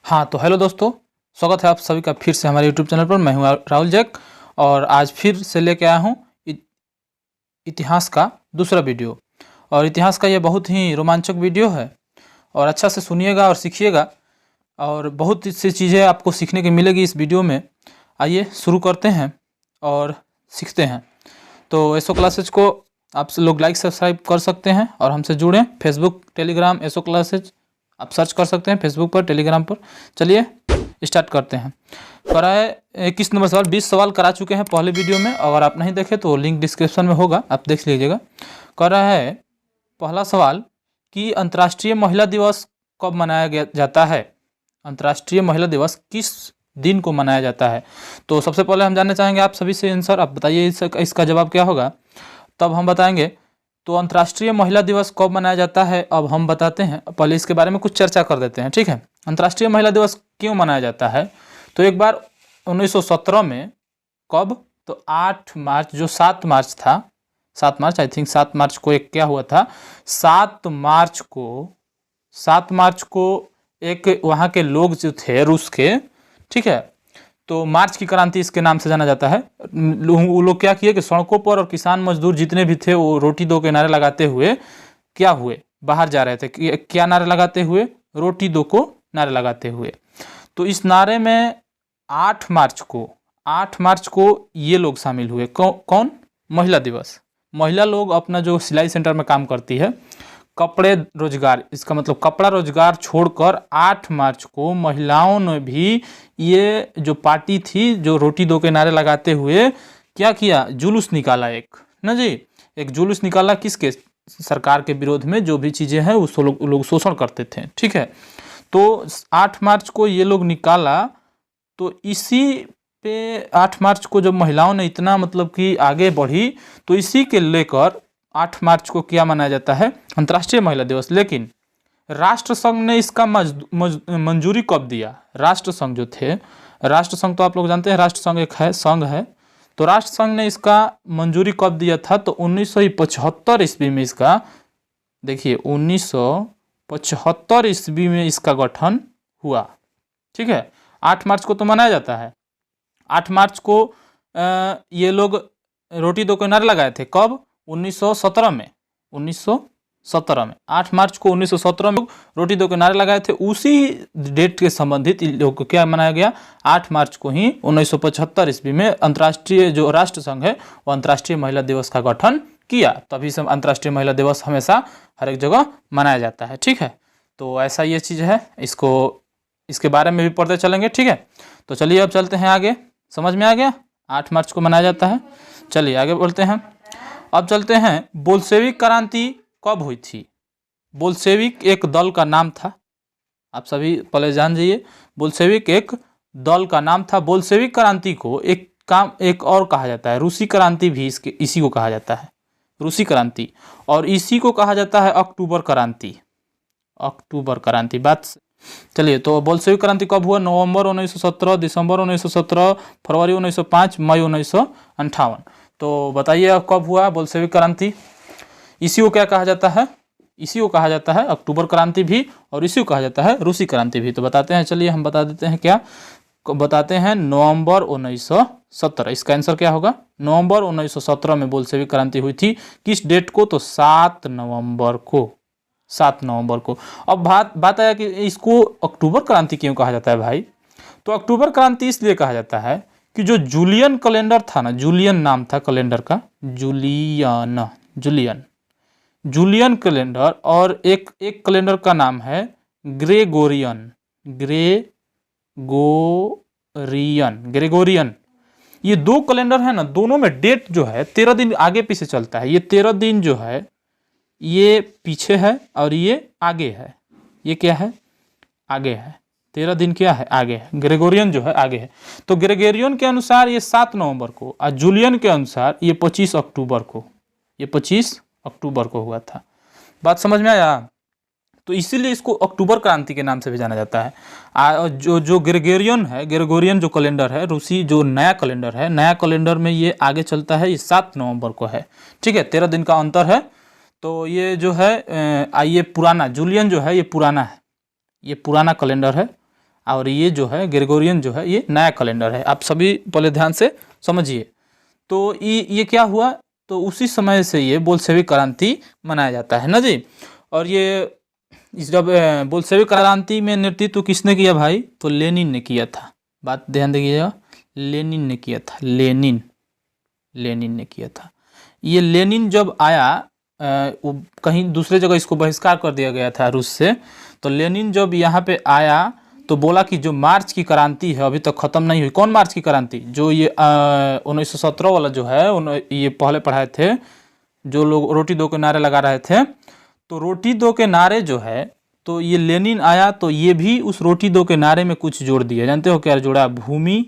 हाँ तो हेलो दोस्तों, स्वागत है आप सभी का फिर से हमारे यूट्यूब चैनल पर। मैं हूँ राहुल जैक और आज फिर से लेके आया हूँ इतिहास का दूसरा वीडियो। और इतिहास का ये बहुत ही रोमांचक वीडियो है और अच्छा से सुनिएगा और सीखिएगा और बहुत सी चीज़ें आपको सीखने की मिलेगी इस वीडियो में। आइए शुरू करते हैं और सीखते हैं। तो एसओ क्लासेज को आप लोग लाइक सब्सक्राइब कर सकते हैं और हमसे जुड़ें। फेसबुक, टेलीग्राम, एसओ क्लासेज आप सर्च कर सकते हैं फेसबुक पर, टेलीग्राम पर। चलिए स्टार्ट करते हैं। करा है 21 नंबर सवाल। 20 सवाल करा चुके हैं पहले वीडियो में, अगर आप नहीं देखे तो लिंक डिस्क्रिप्शन में होगा, आप देख लीजिएगा। कर रहा है पहला सवाल कि अंतर्राष्ट्रीय महिला दिवस कब मनाया जाता है। अंतर्राष्ट्रीय महिला दिवस किस दिन को मनाया जाता है। तो सबसे पहले हम जानना चाहेंगे आप सभी से आंसर। आप बताइए इसका जवाब क्या होगा, तब हम बताएंगे। तो अंतर्राष्ट्रीय महिला दिवस कब मनाया जाता है अब हम बताते हैं। पहले इसके बारे में कुछ चर्चा कर देते हैं, ठीक है। अंतर्राष्ट्रीय महिला दिवस क्यों मनाया जाता है, तो एक बार 1917 में, कब, तो 8 मार्च, जो 7 मार्च था, 7 मार्च, आई थिंक 7 मार्च को एक क्या हुआ था, 7 मार्च को एक वहाँ के लोग जो थे रूस के, ठीक है, तो मार्च की क्रांति इसके नाम से जाना जाता है। वो लोग क्या किए कि सड़कों पर, और किसान मजदूर जितने भी थे वो रोटी दो के नारे लगाते हुए क्या हुए, बाहर जा रहे थे। क्या नारे लगाते हुए, रोटी दो को नारे लगाते हुए। तो इस नारे में 8 मार्च को ये लोग शामिल हुए। कौन? महिला दिवस। महिला लोग अपना जो सिलाई सेंटर में काम करती है, कपड़े रोजगार, इसका मतलब कपड़ा रोजगार छोड़कर 8 मार्च को महिलाओं ने भी ये जो पार्टी थी, जो रोटी दो के नारे लगाते हुए क्या किया, जुलूस निकाला एक ना जी, एक जुलूस निकाला। किसके? सरकार के विरोध में। जो भी चीज़ें हैं उस लोग शोषण करते थे, ठीक है। तो 8 मार्च को ये लोग निकाला। तो इसी पे 8 मार्च को जब महिलाओं ने इतना मतलब कि आगे बढ़ी, तो इसी के लेकर 8 मार्च को क्या मनाया जाता है, अंतर्राष्ट्रीय महिला दिवस। लेकिन राष्ट्रसंघ ने इसका मंजूरी कब दिया? राष्ट्रसंघ जो थे, राष्ट्रसंघ तो आप लोग जानते हैं, राष्ट्रसंघ एक है, संघ है। तो राष्ट्रसंघ ने इसका मंजूरी कब दिया था, तो 1975 ईस्वी में इसका, देखिए 1975 ईस्वी में इसका गठन हुआ, ठीक है। 8 मार्च को तो मनाया जाता है। 8 मार्च को ये लोग रोटी दो के नारे लगाए थे। कब? 1917 में। 8 मार्च को 1917 में रोटी दो के नारे लगाए थे। उसी डेट के संबंधित इन लोगों को क्या मनाया गया, 8 मार्च को ही 1975 ईस्वी में अंतर्राष्ट्रीय जो राष्ट्रसंघ है वो अंतर्राष्ट्रीय महिला दिवस का गठन किया। तभी से अंतर्राष्ट्रीय महिला दिवस हमेशा हर एक जगह मनाया जाता है, ठीक है। तो ऐसा ये चीज़ है, इसके बारे में भी पढ़ते चलेंगे, ठीक है। तो चलिए अब चलते हैं आगे। समझ में आ गया 8 मार्च को मनाया जाता है। चलिए आगे बढ़ते हैं। अब चलते हैं, बोल्शेविक क्रांति कब हुई थी। बोल्शेविक एक दल का नाम था, आप सभी पहले जान जाइए। बोल्शेविक एक दल का नाम था। बोल्शेविक क्रांति को एक और कहा जाता है, रूसी क्रांति भी इसी को कहा जाता है, रूसी क्रांति। और इसी को कहा जाता है अक्टूबर क्रांति। अक्टूबर क्रांति बात। चलिए, तो बोल्शेविक क्रांति कब हुआ? नवंबर 1917, दिसंबर 1917, फरवरी 1905, मई 1958। तो बताइए अब कब हुआ बोल्शेविक क्रांति। इसी को क्या कहा जाता है? इसी को कहा जाता है अक्टूबर क्रांति भी, और इसी को कहा जाता है रूसी क्रांति भी। तो बताते हैं, चलिए हम बता देते हैं। क्या बताते हैं? नवंबर 1917। इसका आंसर क्या होगा? नवंबर 1917 में बोल्शेविक क्रांति हुई थी। किस डेट को? तो 7 नवंबर को। 7 नवंबर को। अब बात आया कि इसको अक्टूबर क्रांति क्यों कहा जाता है भाई। तो अक्टूबर क्रांति इसलिए कहा जाता है कि जो जूलियन कैलेंडर था ना, जूलियन नाम था कैलेंडर का, जूलियन कैलेंडर, और एक कैलेंडर का नाम है ग्रेगोरियन। ये 2 कैलेंडर है ना, दोनों में डेट जो है 13 दिन आगे पीछे चलता है। ये 13 दिन जो है ये पीछे है और ये आगे है। ये क्या है? आगे है। 13 दिन क्या है? आगे है। ग्रेगोरियन जो है आगे है। तो ग्रेगोरियन के अनुसार ये 7 नवंबर को, और जूलियन के अनुसार ये 25 अक्टूबर को, ये 25 अक्टूबर को हुआ था। बात समझ में आया? तो इसीलिए इसको अक्टूबर क्रांति के नाम से भी जाना जाता है। जो ग्रेगोरियन है, ग्रेगोरियन जो कैलेंडर है, रूसी जो नया कैलेंडर है, नया कैलेंडर में ये आगे चलता है, ये 7 नवंबर को है, ठीक है। 13 दिन का अंतर है। तो ये जो है ये पुराना जूलियन जो है ये पुराना है, ये पुराना कैलेंडर है। और ये जो है ग्रेगोरियन जो है ये नया कैलेंडर है। आप सभी पहले ध्यान से समझिए। तो ये क्या हुआ, तो उसी समय से ये बोल्शेविक क्रांति मनाया जाता है ना जी। और ये जब बोल्शेविक क्रांति में नेतृत्व किसने किया भाई, तो लेनिन ने किया था। बात ध्यान दीजिएगा, लेनिन ने किया था, लेनिन ने किया था। ये लेनिन जब आया वो कहीं दूसरे जगह इसको बहिष्कार कर दिया गया था रूस से। तो लेनिन जब यहाँ पे आया तो बोला कि जो मार्च की क्रांति है अभी तक खत्म नहीं हुई। कौन मार्च की क्रांति, जो ये 1917 वाला जो है ये पहले पढ़ाए थे, जो लोग रोटी दो के नारे लगा रहे थे। तो रोटी दो के नारे जो है, तो ये लेनिन आया तो ये भी उस रोटी दो के नारे में कुछ जोड़ दिया। जानते हो क्या जोड़ा, भूमि,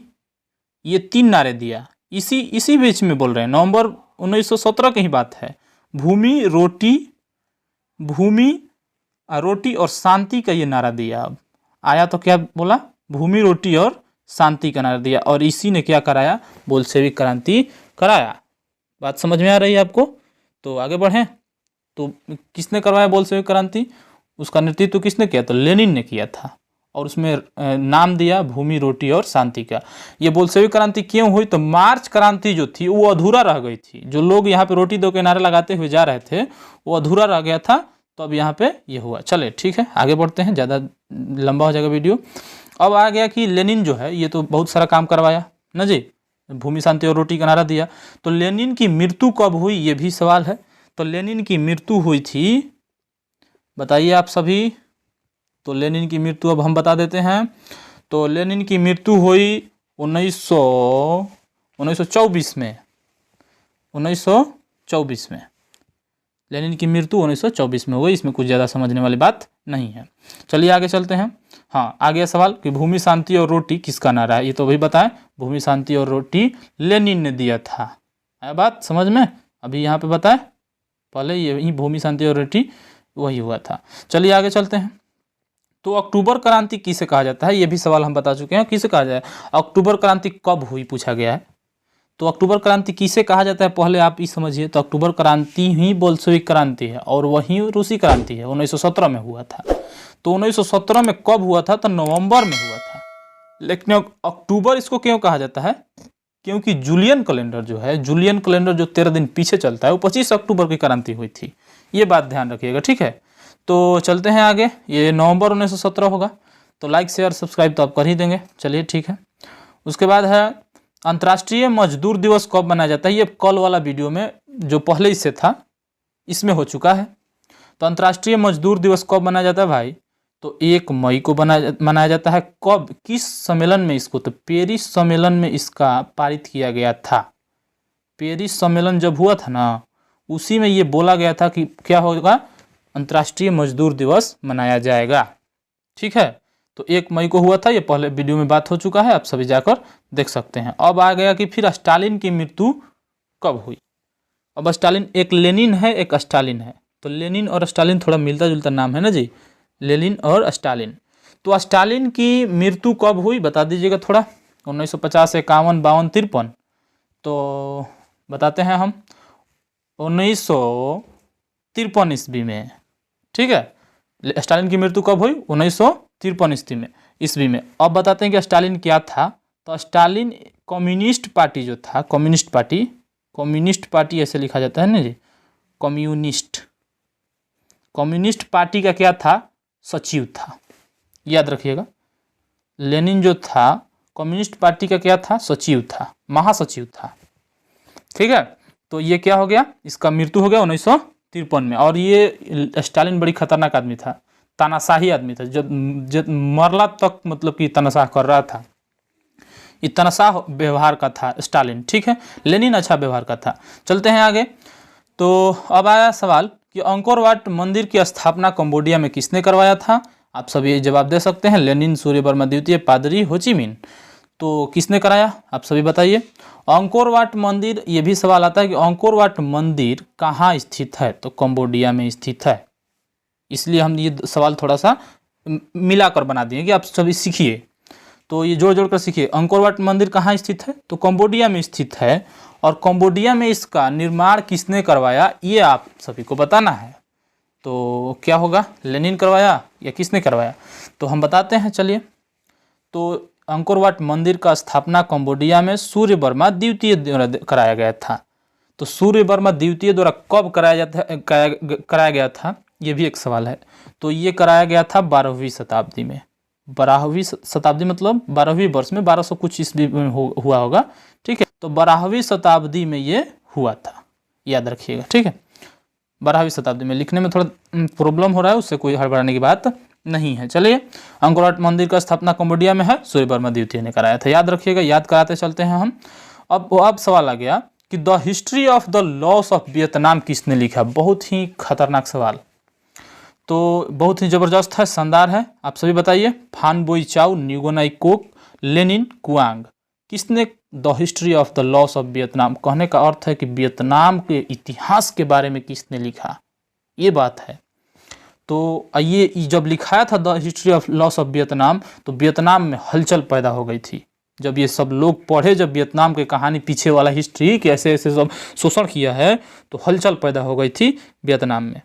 ये 3 नारे दिया। इसी बीच में बोल रहे हैं, नवंबर 1917 की ही बात है। भूमि, रोटी और शांति का ये नारा दिया। अब आया तो क्या बोला, भूमि, रोटी और शांति का नारा दिया। और इसी ने क्या कराया, बोल्शेविक क्रांति कराया। बात समझ में आ रही है आपको। तो आगे बढ़ें। तो किसने करवाया बोल्शेविक क्रांति, उसका नेतृत्व किसने किया, तो लेनिन ने किया था। और उसमें नाम दिया भूमि, रोटी और शांति का। ये बोल्शेविक क्रांति क्यों हुई, तो मार्च क्रांति जो थी वो अधूरा रह गई थी। जो लोग यहाँ पे रोटी दो के नारे लगाते हुए जा रहे थे वो अधूरा रह गया था, तो अब यहाँ पे ये हुआ। चले ठीक है, आगे बढ़ते हैं, ज़्यादा लंबा हो जाएगा वीडियो। अब आ गया कि लेनिन जो है ये तो बहुत सारा काम करवाया ना जी, भूमि, शांति और रोटी का नारा दिया। तो लेनिन की मृत्यु कब हुई, ये भी सवाल है। तो लेनिन की मृत्यु हुई थी, बताइए आप सभी। तो लेनिन की मृत्यु अब हम बता देते हैं। तो लेनिन की मृत्यु हुई 1924 में। 1924 में लेनिन की मृत्यु 1924 में हुई। इसमें कुछ ज़्यादा समझने वाली बात नहीं है। चलिए आगे चलते हैं। हाँ, आ गया सवाल कि भूमि, शांति और रोटी किसका नारा है, ये तो अभी बताएं। भूमि, शांति और रोटी लेनिन ने दिया था। है बात समझ में, अभी यहाँ पे बताएं, पहले यही भूमि, शांति और रोटी वही हुआ था। चलिए आगे चलते हैं। तो अक्टूबर क्रांति किसे कहा जाता है, ये भी सवाल हम बता चुके हैं, किसे कहा जाए। अक्टूबर क्रांति कब हुई पूछा गया है। तो अक्टूबर क्रांति किसे कहा जाता है, पहले आप ये समझिए। तो अक्टूबर क्रांति ही बोल्शेविक क्रांति है और वही रूसी क्रांति है। 1917 में हुआ था। तो 1917 में कब हुआ था, तो नवंबर में हुआ था। लेकिन अक्टूबर इसको क्यों कहा जाता है, क्योंकि जूलियन कैलेंडर जो है, जूलियन कैलेंडर जो 13 दिन पीछे चलता है, वो 25 अक्टूबर की क्रांति हुई थी। ये बात ध्यान रखिएगा, ठीक है। तो चलते हैं आगे। ये नवंबर 1917 होगा। तो लाइक, शेयर, सब्सक्राइब तो आप कर ही देंगे। चलिए ठीक है। उसके बाद है अंतर्राष्ट्रीय मजदूर दिवस कब मनाया जाता है। ये कल वाला वीडियो में जो पहले इससे था इसमें हो चुका है। तो अंतर्राष्ट्रीय मजदूर दिवस कब मनाया जाता है भाई, तो 1 मई को मनाया जाता है। कब, किस सम्मेलन में इसको, तो पेरिस सम्मेलन में इसका पारित किया गया था। पेरिस सम्मेलन जब हुआ था ना, उसी में ये बोला गया था कि क्या होगा, अंतर्राष्ट्रीय मजदूर दिवस मनाया जाएगा। ठीक है। तो 1 मई को हुआ था, ये पहले वीडियो में बात हो चुका है, आप सभी जाकर देख सकते हैं। अब आ गया कि फिर स्टालिन की मृत्यु कब हुई। अब स्टालिन, एक लेनिन है एक स्टालिन है। तो लेनिन और स्टालिन थोड़ा मिलता जुलता नाम है ना जी, लेनिन और स्टालिन। तो स्टालिन की मृत्यु कब हुई बता दीजिएगा थोड़ा। 1950, 51, 52, 53। तो बताते हैं हम 1953 ईस्वी में। ठीक है। स्टालिन की मृत्यु कब हुई, 1953 ईस्वी में। अब बताते हैं कि स्टालिन क्या था। तो स्टालिन कम्युनिस्ट पार्टी जो था, कम्युनिस्ट पार्टी ऐसे लिखा जाता है ना जी, कम्युनिस्ट पार्टी का क्या था, सचिव था। याद रखिएगा, लेनिन जो था कम्युनिस्ट पार्टी का क्या था, सचिव था, महासचिव था। ठीक है। तो ये क्या हो गया, इसका मृत्यु हो गया 1953 में। और ये स्टालिन बड़ी खतरनाक आदमी था, तानाशाही आदमी था, जब मरला तक मतलब कि तानाशाह कर रहा था। ये तानाशाह व्यवहार का था स्टालिन। ठीक है। लेनिन अच्छा व्यवहार का था। चलते हैं आगे। तो अब आया सवाल कि अंकोर वाट मंदिर की स्थापना कंबोडिया में किसने करवाया था। आप सभी जवाब दे सकते हैं, लेनिन, सूर्य वर्मा द्वितीय, पादरी हो ची मिन। तो किसने कराया, आप सभी बताइए। अंकोर वाट मंदिर, ये भी सवाल आता है कि अंकोर वाट मंदिर कहाँ स्थित है, तो कंबोडिया में स्थित है। इसलिए हम ये सवाल थोड़ा सा मिलाकर बना दिए कि आप सभी सीखिए। तो ये जोड़ कर सीखिए। अंकोर वाट मंदिर कहाँ स्थित है, तो कंबोडिया में स्थित है। और कंबोडिया में इसका निर्माण किसने करवाया, ये आप सभी को बताना है। तो क्या होगा, लेनिन करवाया या किसने करवाया, तो हम बताते हैं। चलिए, तो अंकोर वाट मंदिर का स्थापना कंबोडिया में सूर्य वर्मा द्वितीय द्वारा कराया गया था। तो सूर्य वर्मा द्वितीय द्वारा कब कराया गया था, ये भी एक सवाल है। तो ये कराया गया था 12वीं शताब्दी में। 12वीं शताब्दी मतलब 12वीं वर्ष में, 1200 कुछ ईस्वी में हुआ होगा, ठीक है। तो 12वीं शताब्दी में ये हुआ था, याद रखिएगा, ठीक है। 12वीं शताब्दी में, लिखने में थोड़ा प्रॉब्लम हो रहा है, उससे कोई हड़बड़ाने की बात नहीं है। चलिए, अंकोर वाट मंदिर का स्थापना कंबोडिया में है, सूर्य वर्मा द्वितीय ने कराया था, याद रखिएगा। याद कराते चलते हैं हम। अब सवाल आ गया कि the history of the loss of Vietnam किसने लिखा। बहुत ही खतरनाक सवाल, तो बहुत ही जबरदस्त है, शानदार है। आप सभी बताइए। फान बोई चाउ, न्यूगोनाई कोक, लेनिन, कुआंग। किसने the history of the loss of Vietnam, कहने का अर्थ है कि वियतनाम के इतिहास के बारे में किसने लिखा, ये बात है। तो ये जब लिखाया था the history of loss of Vietnam, तो वियतनाम में हलचल पैदा हो गई थी। जब ये सब लोग पढ़े, जब वियतनाम की कहानी, पीछे वाला हिस्ट्री कि ऐसे ऐसे सब शोषण किया है, तो हलचल पैदा हो गई थी वियतनाम में।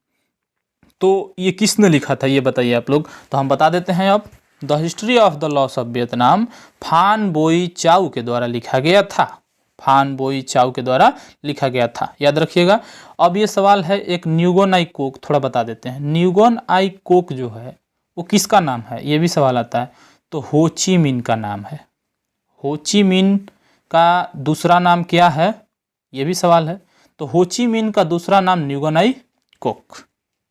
तो ये किसने लिखा था, ये बताइए आप लोग। तो हम बता देते हैं अब। The history of the loss of Vietnam फान बोई चाउ के द्वारा लिखा गया था। फान बोई चाउ के द्वारा लिखा गया था, याद रखिएगा। अब ये सवाल है एक न्यूगोन आई कोक, थोड़ा बता देते हैं। न्यूगोन आई कोक जो है वो किसका नाम है, ये भी सवाल आता है। तो हो ची मिन का नाम है। हो ची मिन का दूसरा नाम क्या है, ये भी सवाल है। तो हो ची मिन का दूसरा नाम न्यूगोन आई कोक।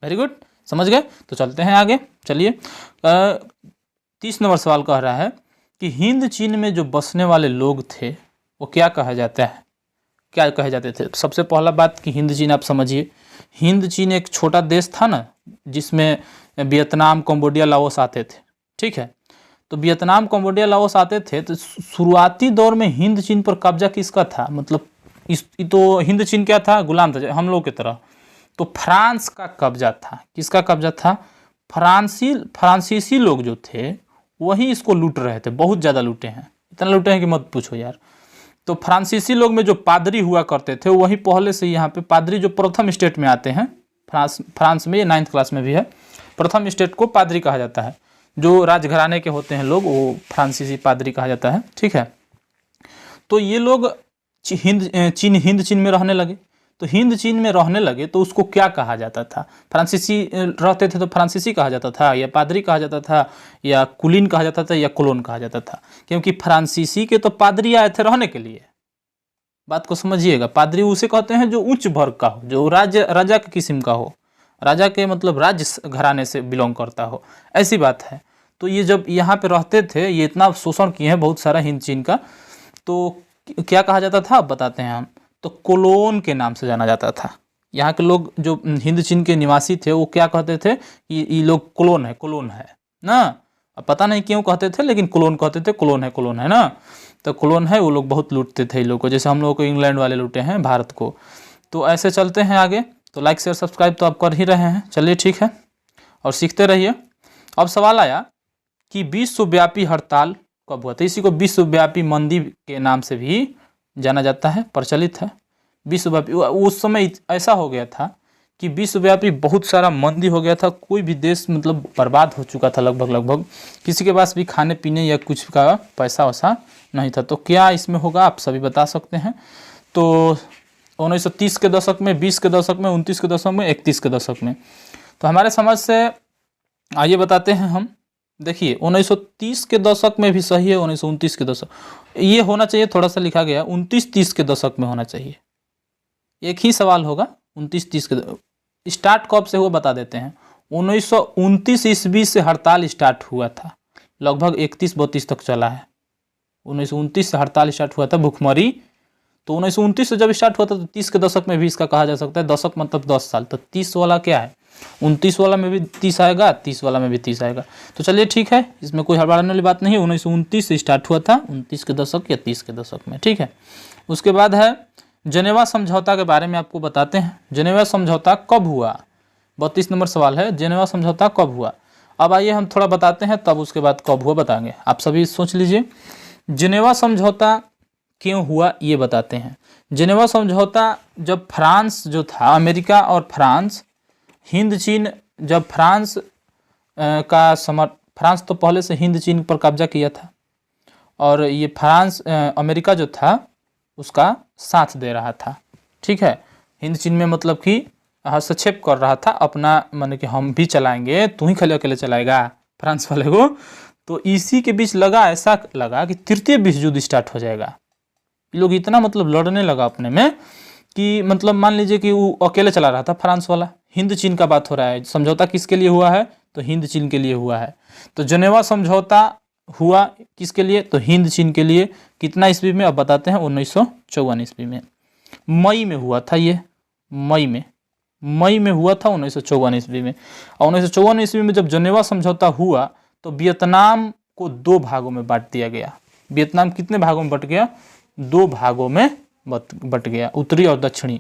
वेरी गुड, समझ गए। तो चलते हैं आगे। चलिए, 30 नंबर सवाल कह रहा है कि हिंद चीन में जो बसने वाले लोग थे वो क्या कहा जाता है, क्या कहे जाते थे। सबसे पहला बात कि हिंद चीन, आप समझिए, हिंद चीन एक छोटा देश था ना, जिसमें वियतनाम, कंबोडिया, लाओस आते थे, ठीक है। तो वियतनाम, कंबोडिया, लाओस आते थे। तो शुरुआती दौर में हिंद चीन पर कब्जा किसका था, मतलब तो हिंद चीन क्या था, गुलाम था हम लोग की तरह। तो फ्रांस का कब्जा था। किसका कब्जा था, फ्रांसीसी लोग जो थे वही इसको लूट रहे थे, बहुत ज़्यादा लूटे हैं, इतना लूटे हैं कि मत पूछो यार। तो फ्रांसीसी लोग में जो पादरी हुआ करते थे वही पहले से यहाँ पे पादरी जो प्रथम स्टेट में आते हैं, फ्रांस में, ये 9th क्लास में भी है, प्रथम स्टेट को पादरी कहा जाता है। जो राजघराने के होते हैं लोग, वो फ्रांसीसी पादरी कहा जाता है, ठीक है। तो ये लोग हिंद चीन में रहने लगे। तो हिंद चीन में रहने लगे तो उसको क्या कहा जाता था, फ्रांसीसी रहते थे तो फ्रांसीसी कहा जाता था, या पादरी कहा जाता था, या कुलीन कहा जाता था, या कोलोन कहा जाता था। क्योंकि फ्रांसीसी के तो पादरी आए थे रहने के लिए, बात को समझिएगा। पादरी उसे कहते हैं जो उच्च वर्ग का हो, जो राजा के किस्म का हो, राजा के मतलब राज्य घराने से बिलोंग करता हो, ऐसी बात है। तो ये जब यहाँ पे रहते थे, ये इतना शोषण किए हैं बहुत सारा हिंद चीन का, तो क्या कहा जाता था अब बताते हैं हम। तो कोलोन के नाम से जाना जाता था। यहाँ के लोग जो हिंद चीन के निवासी थे वो क्या कहते थे कि ये लोग कोलोन है ना। अब पता नहीं क्यों कहते थे, लेकिन कोलोन कहते थे, कोलोन है ना। तो कोलोन है, वो लोग बहुत लूटते थे इन लोग को, जैसे हम लोग को इंग्लैंड वाले लूटे हैं भारत को। तो ऐसे चलते हैं आगे। तो लाइक शेयर सब्सक्राइब तो आप कर ही रहे हैं, चलिए ठीक है, और सीखते रहिए। अब सवाल आया कि विश्वव्यापी हड़ताल कब हुआ था। इसी को विश्वव्यापी मंदी के नाम से भी जाना जाता है, प्रचलित है विश्वव्यापी। उस समय ऐसा हो गया था कि विश्वव्यापी बहुत सारा मंदी हो गया था, कोई भी देश मतलब बर्बाद हो चुका था लगभग, किसी के पास भी खाने पीने या कुछ का पैसा वैसा नहीं था। तो क्या इसमें होगा, आप सभी बता सकते हैं। तो 1930 के दशक में, 20 के दशक में, 29 के दशक में, 31 के दशक में। तो हमारे समझ से आइए बताते हैं हम। देखिए 1930 के दशक में भी सही है, 1929 के दशक, ये होना चाहिए, थोड़ा सा लिखा गया 29-30 के दशक में होना चाहिए। एक ही सवाल होगा 29-30 के। स्टार्ट कब से हुआ बता देते हैं। 1929 ईस्वी से हड़ताल स्टार्ट हुआ था, लगभग 31-32 तक चला है। 1929 से हड़ताल स्टार्ट हुआ था, भूखमरी। तो 1929 से जब स्टार्ट हुआ था तो 30 के दशक में भी इसका कहा जा सकता है। दशक मतलब 10 साल, तो 30 वाला क्या है, 29 वाला में भी 30 आएगा, 30 वाला में भी 30 आएगा। तो चलिए ठीक है, इसमें कोई हड़बड़ाने वाली बात नहीं है। 1929 से स्टार्ट हुआ था, 29 के दशक या 30 के दशक में, ठीक है। उसके बाद है जनेवा समझौता के बारे में आपको बताते हैं। जनेवा समझौता कब हुआ, 32 नंबर सवाल है, जनेवा समझौता कब हुआ। अब आइए हम थोड़ा बताते हैं, तब उसके बाद कब हुआ बताएंगे। आप सभी सोच लीजिए, जनेवा समझौता क्यों हुआ ये बताते हैं। जनेवा समझौता जब फ्रांस जो था, अमेरिका और फ्रांस, हिंद चीन, जब फ्रांस तो पहले से हिंद चीन पर कब्जा किया था, और ये फ्रांस अमेरिका जो था उसका साथ दे रहा था। ठीक है, हिंद चीन में मतलब कि हस्तक्षेप कर रहा था अपना, माने कि हम भी चलाएंगे, तू ही खाली अकेले चलाएगा फ्रांस वाले को। तो इसी के बीच लगा, ऐसा लगा कि तृतीय विश्व युद्ध स्टार्ट हो जाएगा। ये लोग इतना मतलब लड़ने लगा अपने में कि मतलब मान लीजिए कि वो अकेले चला रहा था फ्रांस वाला। हिंद चीन का बात हो रहा है, समझौता किसके लिए हुआ है, तो हिंद चीन के लिए हुआ है। तो जेनेवा समझौता हुआ किसके लिए, तो हिंद चीन के लिए। कितना ईस्वी में, अब बताते हैं, 1954 ईस्वी में, मई में हुआ था ये, मई में हुआ था 1954 ईस्वी में। और 1954 ईस्वी में जब जेनेवा समझौता हुआ तो वियतनाम को 2 भागों में बांट दिया गया। वियतनाम कितने भागों में बट गया, 2 भागों में बट गया, उत्तरी और दक्षिणी।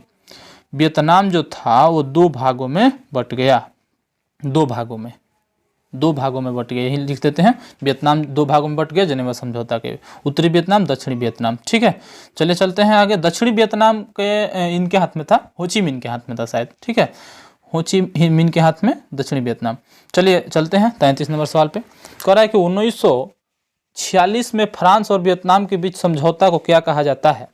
वियतनाम जो था वो 2 भागों में बट गया, 2 भागों में बट गया, यही लिख देते हैं। वियतनाम 2 भागों में बट गया जेनेवा समझौता के, उत्तरी वियतनाम, दक्षिणी वियतनाम। ठीक है, चलिए चलते हैं आगे। दक्षिणी वियतनाम के इनके हाथ में था, हो ची मिन के हाथ में था शायद। ठीक है, हो ची मिन के हाथ में दक्षिणी वियतनाम। चलिए चलते हैं 33 नंबर सवाल पे। कह रहा है कि 1946 में फ्रांस और वियतनाम के बीच समझौता को क्या कहा जाता है।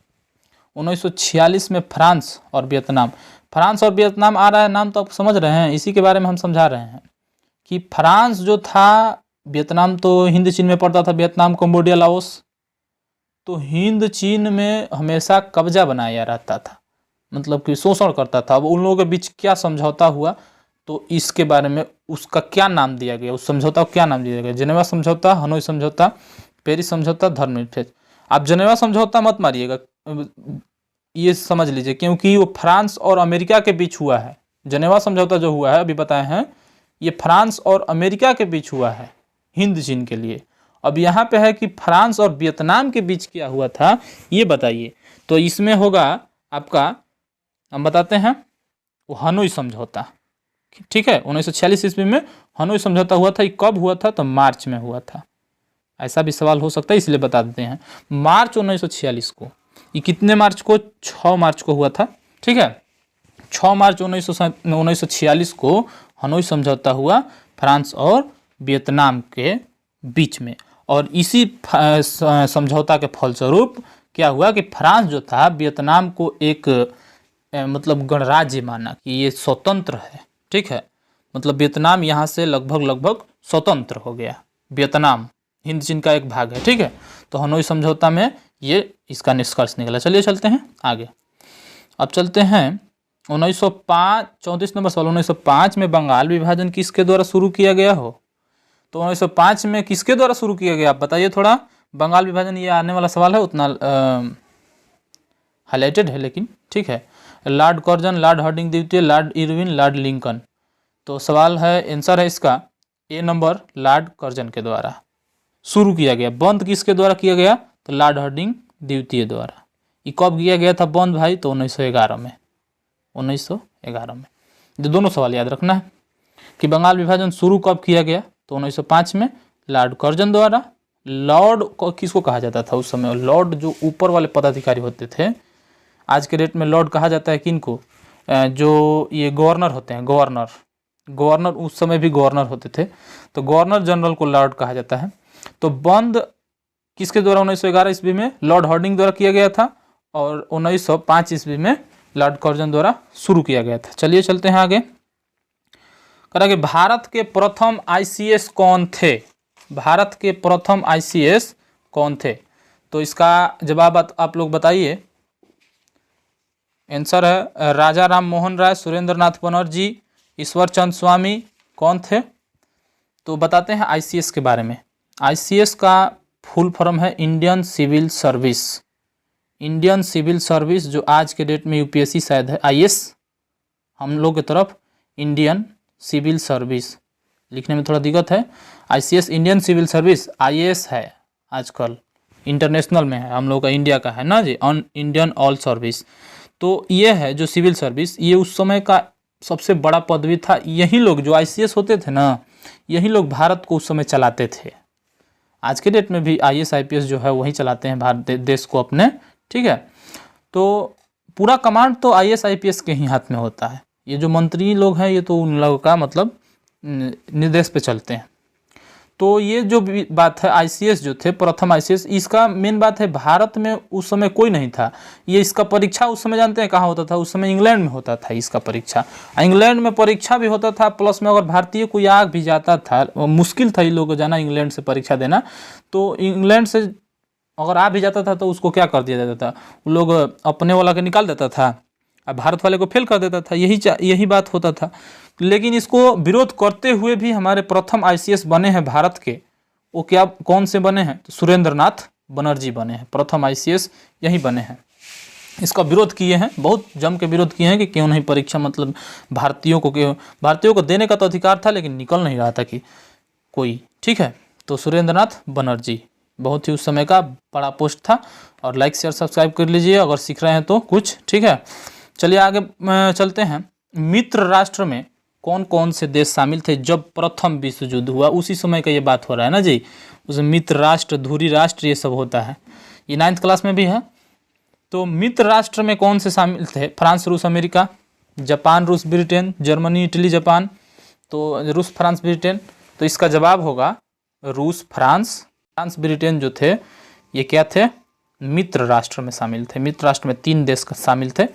1946 में फ्रांस और वियतनाम आ रहा है नाम, तो आप समझ रहे हैं, इसी के बारे में हम समझा रहे हैं कि फ्रांस जो था, वियतनाम तो हिंद चीन में पड़ता था, वियतनाम, कंबोडिया, लाओस, तो हिंद चीन में हमेशा कब्जा बनाया रहता था, मतलब कि शोषण करता था। अब उन लोगों के बीच क्या समझौता हुआ, तो इसके बारे में उसका क्या नाम दिया गया, उस समझौता को क्या नाम दिया गया। जेनेवा समझौता, हनोई समझौता, पेरिस समझौता, धर्मनिरपेक्ष। आप जेनेवा समझौता मत मारिएगा, ये समझ लीजिए, क्योंकि वो फ्रांस और अमेरिका के बीच हुआ है। जेनेवा समझौता जो हुआ है अभी बताए हैं, ये फ्रांस और अमेरिका के बीच हुआ है हिंद चीन के लिए। अब यहाँ पे है कि फ्रांस और वियतनाम के बीच क्या हुआ था, ये बताइए। तो इसमें होगा आपका, हम बताते हैं, वो हनोई समझौता। ठीक है, 1946 ईस्वी में हनोई समझौता हुआ था। ये कब हुआ था, तो मार्च में हुआ था। ऐसा भी सवाल हो सकता है, इसलिए बता देते हैं, मार्च 1946 को। ये कितने मार्च को, 6 मार्च को हुआ था। ठीक है, 6 मार्च 1946 को हनोई समझौता हुआ फ्रांस और वियतनाम के बीच में। और इसी समझौता के फलस्वरूप क्या हुआ कि फ्रांस जो था वियतनाम को एक मतलब गणराज्य माना कि ये स्वतंत्र है। ठीक है, मतलब वियतनाम यहाँ से लगभग स्वतंत्र हो गया। वियतनाम हिंद चीन का एक भाग है। ठीक है, तो हनोई समझौता में ये इसका निष्कर्ष निकला। चलिए चलते हैं आगे। अब चलते हैं 1905, 34 नंबर सवाल। 1905 में बंगाल विभाजन किसके द्वारा शुरू किया गया हो, तो 1905 में किसके द्वारा शुरू किया गया, आप बताइए थोड़ा। बंगाल विभाजन, ये आने वाला सवाल है, उतना हाईलाइटेड है लेकिन। ठीक है, लॉर्ड कर्जन, लॉर्ड हार्डिंग द्वितीय, लॉर्ड इरविन, लॉर्ड लिंकन। तो सवाल है, आंसर है इसका ए नंबर, लॉर्ड कर्जन के द्वारा शुरू किया गया। बंद किसके द्वारा किया गया, तो लॉर्ड हार्डिंग द्वितीय द्वारा। ये कब किया गया था बंद भाई, तो 1911 में, 1911 में। ये दोनों सवाल याद रखना है कि बंगाल विभाजन शुरू कब किया गया, तो 1905 में लॉर्ड कर्जन द्वारा। लॉर्ड को किसको कहा जाता था उस समय, लॉर्ड जो ऊपर वाले पदाधिकारी होते थे। आज के डेट में लॉर्ड कहा जाता है किनको, जो ये गवर्नर होते हैं, गवर्नर उस समय भी गवर्नर होते थे, तो गवर्नर जनरल को लॉर्ड कहा जाता है। तो बंद किसके द्वारा 1911 ईस्वी में लॉर्ड हार्डिंग द्वारा किया गया था, और 1905 ईस्वी में लॉर्ड कर्जन द्वारा शुरू किया गया था। चलिए चलते हैं आगे। करेंगे, भारत के प्रथम आईसीएस कौन थे, भारत के प्रथम आईसीएस कौन थे, तो इसका जवाब आप लोग बताइए। आंसर है राजा राम मोहन राय, सुरेंद्र नाथ बनर्जी, ईश्वर चंद्र स्वामी। कौन थे, तो बताते हैं आईसीएस के बारे में। आईसीएस का फुल फॉर्म है Indian civil service. Indian civil service, जो आज के डेट में यूपीएससी शायद है, आईएएस हम लोग की तरफ इंडियन सिविल सर्विस लिखने में थोड़ा दिक्कत है। ICS Indian civil service, IAS है आजकल इंटरनेशनल में है, हम लोग का इंडिया का है ना जी, इंडियन ऑल सर्विस। तो ये है जो सिविल सर्विस, ये उस समय का सबसे बड़ा पदवी था। यही लोग जो आईसीएस होते थे ना, यही लोग भारत को उस समय चलाते थे। आज के डेट में भी आईएएस आईपीएस जो है वही चलाते हैं भारत देश को अपने। ठीक है, तो पूरा कमांड तो आईएएस आईपीएस के ही हाथ में होता है। ये जो मंत्री लोग हैं ये तो उन लोगों का मतलब निर्देश पे चलते हैं। तो ये जो बात है, आईसीएस जो थे प्रथम आईसीएस, इसका मेन बात है भारत में उस समय कोई नहीं था। ये इसका परीक्षा उस समय जानते हैं कहाँ होता था? उस समय इंग्लैंड में होता था इसका परीक्षा। इंग्लैंड में परीक्षा भी होता था, प्लस में अगर भारतीय कोई आ भी जाता था, मुश्किल था इन लोगों को जाना इंग्लैंड से परीक्षा देना, तो इंग्लैंड से अगर आ भी जाता था तो उसको क्या कर दिया जाता था, वो लोग अपने वाला के निकाल देता था, अब भारत वाले को फेल कर देता था। यही बात होता था। लेकिन इसको विरोध करते हुए भी हमारे प्रथम आईसीएस बने हैं भारत के, वो क्या कौन से बने हैं? तो सुरेंद्र नाथ बनर्जी बने हैं, प्रथम आईसीएस यही बने हैं। इसका विरोध किए हैं, बहुत जम के विरोध किए हैं कि क्यों नहीं परीक्षा, मतलब भारतीयों को देने का तो अधिकार था, लेकिन निकल नहीं रहा था कि कोई, ठीक है। तो सुरेंद्र नाथ बनर्जी बहुत ही उस समय का बड़ा पोस्ट था। और लाइक शेयर सब्सक्राइब कर लीजिए अगर सीख रहे हैं तो कुछ, ठीक है। चलिए आगे चलते हैं। मित्र राष्ट्र में कौन कौन से देश शामिल थे जब प्रथम विश्व युद्ध हुआ? उसी समय का ये बात हो रहा है ना जी। उसमें मित्र राष्ट्र, धुरी राष्ट्र, ये सब होता है, ये 9th क्लास में भी है। तो मित्र राष्ट्र में कौन से शामिल थे? फ्रांस, रूस, अमेरिका, जापान, रूस, ब्रिटेन, जर्मनी, इटली, जापान। तो रूस, फ्रांस, ब्रिटेन। तो इसका जवाब होगा रूस, फ्रांस, ब्रिटेन जो थे ये क्या थे? मित्र राष्ट्र में शामिल थे। मित्र राष्ट्र में 3 देश शामिल थे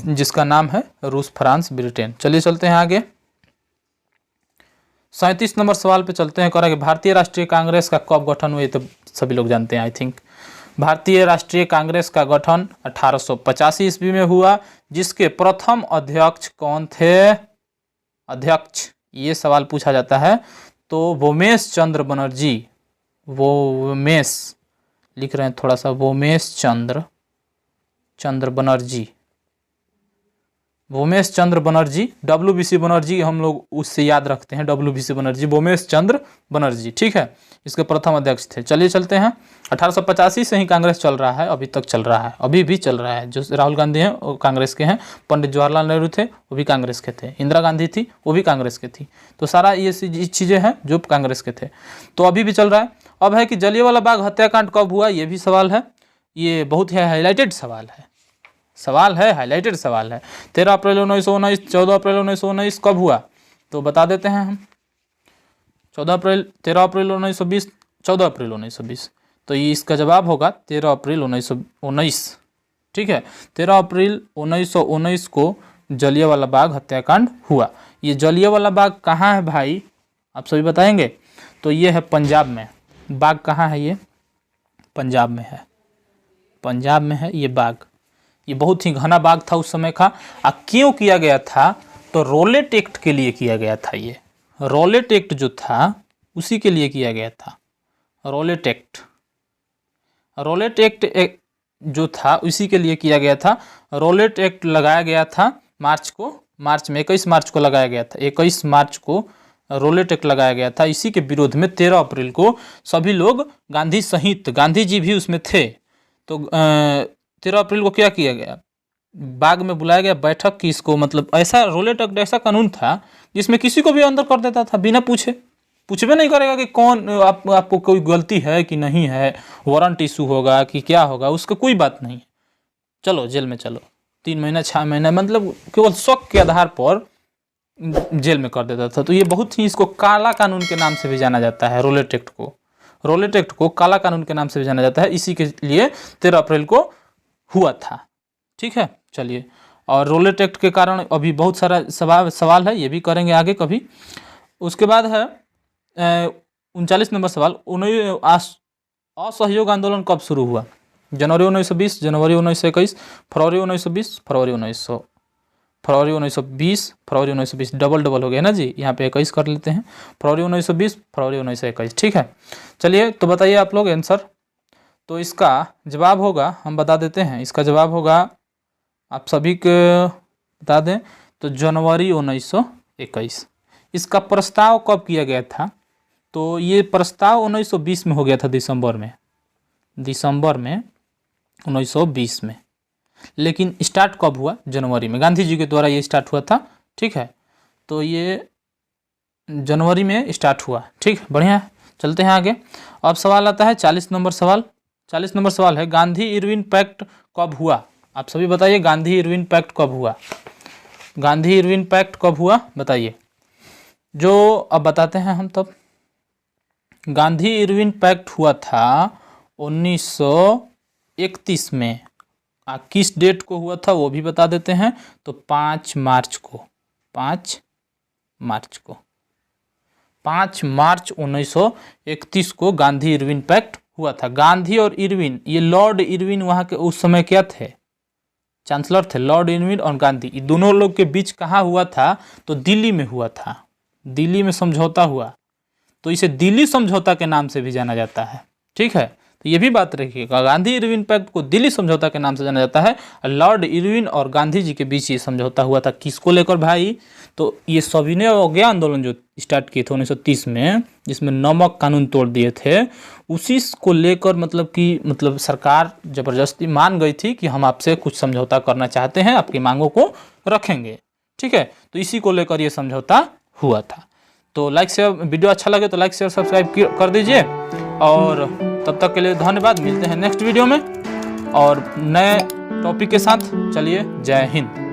जिसका नाम है रूस, फ्रांस, ब्रिटेन। चलिए चलते हैं आगे। 37 नंबर सवाल पे चलते हैं। कह रहा है कि भारतीय राष्ट्रीय कांग्रेस का कब गठन हुआ? ये तो सभी लोग जानते हैं आई थिंक। भारतीय राष्ट्रीय कांग्रेस का गठन 1885 ईस्वी में हुआ। जिसके प्रथम अध्यक्ष कौन थे? अध्यक्ष ये सवाल पूछा जाता है। तो वोमेश चंद्र बनर्जी, वोमेश लिख रहे हैं थोड़ा सा, वोमेश चंद्र बनर्जी, वोमेश चंद्र बनर्जी, WBC बनर्जी हम लोग उससे याद रखते हैं, WBC बनर्जी, वोमेश चंद्र बनर्जी, ठीक है, इसके प्रथम अध्यक्ष थे। चलिए चलते हैं। 1885 से ही कांग्रेस चल रहा है, अभी तक चल रहा है, अभी भी चल रहा है। जो राहुल गांधी हैं वो कांग्रेस के हैं, पंडित जवाहरलाल नेहरू थे वो भी कांग्रेस के थे, इंदिरा गांधी थी वो भी कांग्रेस के थी। तो सारा ये चीज़ें हैं जो कांग्रेस के थे, तो अभी भी चल रहा है। अब है कि जलियांवाला बाग हत्याकांड कब हुआ, ये भी सवाल है। ये बहुत ही हाईलाइटेड सवाल है, हाईलाइटेड सवाल है। 13 अप्रैल 1919, 14 अप्रैल 1919 कब हुआ? तो बता देते हैं हम। 13 अप्रैल 1920, 14 अप्रैल 1920। तो ये इसका जवाब होगा 13 अप्रैल 1919, ठीक है। 13 अप्रैल 1919 को जलियांवाला बाग हत्याकांड हुआ। ये जलियांवाला बाग कहाँ है भाई, आप सभी बताएंगे? तो ये है पंजाब में। बाग कहाँ है? ये पंजाब में है, पंजाब में है ये बाग। ये बहुत ही घना बाग था उस समय का। क्यों किया गया था? तो रोलेट एक्ट के लिए किया गया था। ये रोलेट एक्ट जो था उसी के लिए किया गया था। रोलेट एक्ट जो था उसी के लिए किया गया था। रोलेट एक्ट लगाया गया था मार्च में 21 मार्च को लगाया गया था। 21 मार्च को रोलेट एक्ट लगाया गया था। इसी के विरोध में 13 अप्रैल को सभी लोग, गांधी सहित, गांधी जी भी उसमें थे, तो 13 अप्रैल को क्या किया गया? बाग में बुलाया गया बैठक की इसको, मतलब ऐसा रोलेट एक्ट ऐसा कानून था जिसमें किसी को भी अंदर कर देता था बिना पूछे नहीं करेगा कि कौन आपको कोई गलती है कि नहीं है, वारंट इशू होगा कि क्या होगा, उसका कोई बात नहीं है। चलो जेल में चलो, 3 महीना 6 महीना, मतलब केवल शक के आधार पर जेल में कर देता था। तो ये बहुत ही, इसको काला कानून के नाम से भी जाना जाता है। रोलेट एक्ट को काला कानून के नाम से भी जाना जाता है। इसी के लिए 13 अप्रैल को हुआ था, ठीक है। चलिए, और रोलेट एक्ट के कारण अभी बहुत सारा सवाल है, ये भी करेंगे आगे कभी। उसके बाद है 39 नंबर सवाल, असहयोग आंदोलन कब शुरू हुआ? जनवरी 1920, जनवरी 1921, फरवरी 1920, फरवरी 1920, डबल हो गया ना जी, यहाँ पे 21 कर लेते हैं। फरवरी 1920, फरवरी 1921, ठीक है। चलिए, तो बताइए आप लोग आंसर। तो इसका जवाब होगा, हम बता देते हैं, इसका जवाब होगा, आप सभी को बता दें, तो जनवरी 1921। इसका प्रस्ताव कब किया गया था? तो ये प्रस्ताव 1920 में हो गया था, दिसंबर में 1920 में। लेकिन स्टार्ट कब हुआ? जनवरी में, गांधी जी के द्वारा ये स्टार्ट हुआ था, ठीक है। तो ये जनवरी में स्टार्ट हुआ, ठीक, बढ़िया। चलते हैं आगे। अब सवाल आता है 40 नंबर सवाल। 40 नंबर सवाल है, गांधी इरविन पैक्ट कब हुआ? आप सभी बताइए, गांधी इरविन पैक्ट कब हुआ? गांधी इरविन पैक्ट कब हुआ बताइए। जो अब बताते हैं हम तब। गांधी इरविन पैक्ट हुआ था 1931 में। किस डेट को हुआ था वो भी बता देते हैं, तो 5 मार्च को 5 मार्च 1931 को गांधी इरविन पैक्ट हुआ था। गांधी और इरविन, ये लॉर्ड इरविन वहाँ के उस समय क्या थे, चांसलर थे। लॉर्ड इरविन और गांधी, ये दोनों लोग के बीच कहाँ हुआ था, तो दिल्ली में हुआ था। दिल्ली में समझौता हुआ, तो इसे दिल्ली समझौता के नाम से भी जाना जाता है। ठीक है, तो ये भी बात रखिएगा, गांधी इरविन पैक्ट को दिल्ली समझौता के नाम से जाना जाता है। लॉर्ड इरविन और गांधी जी के बीच ये समझौता हुआ था। किसको लेकर भाई, तो ये सविनय अवज्ञा आंदोलन जो स्टार्ट किए थे 1930 में, जिसमें नमक कानून तोड़ दिए थे, उसी को लेकर मतलब सरकार जबरदस्ती मान गई थी कि हम आपसे कुछ समझौता करना चाहते हैं, आपकी मांगों को रखेंगे। ठीक है, तो इसी को लेकर ये समझौता हुआ था। तो लाइक शेयर, वीडियो अच्छा लगे तो लाइक शेयर सब्सक्राइब कर दीजिए, और तब तक के लिए धन्यवाद। मिलते हैं नेक्स्ट वीडियो में और नए टॉपिक के साथ। चलिए, जय हिंद।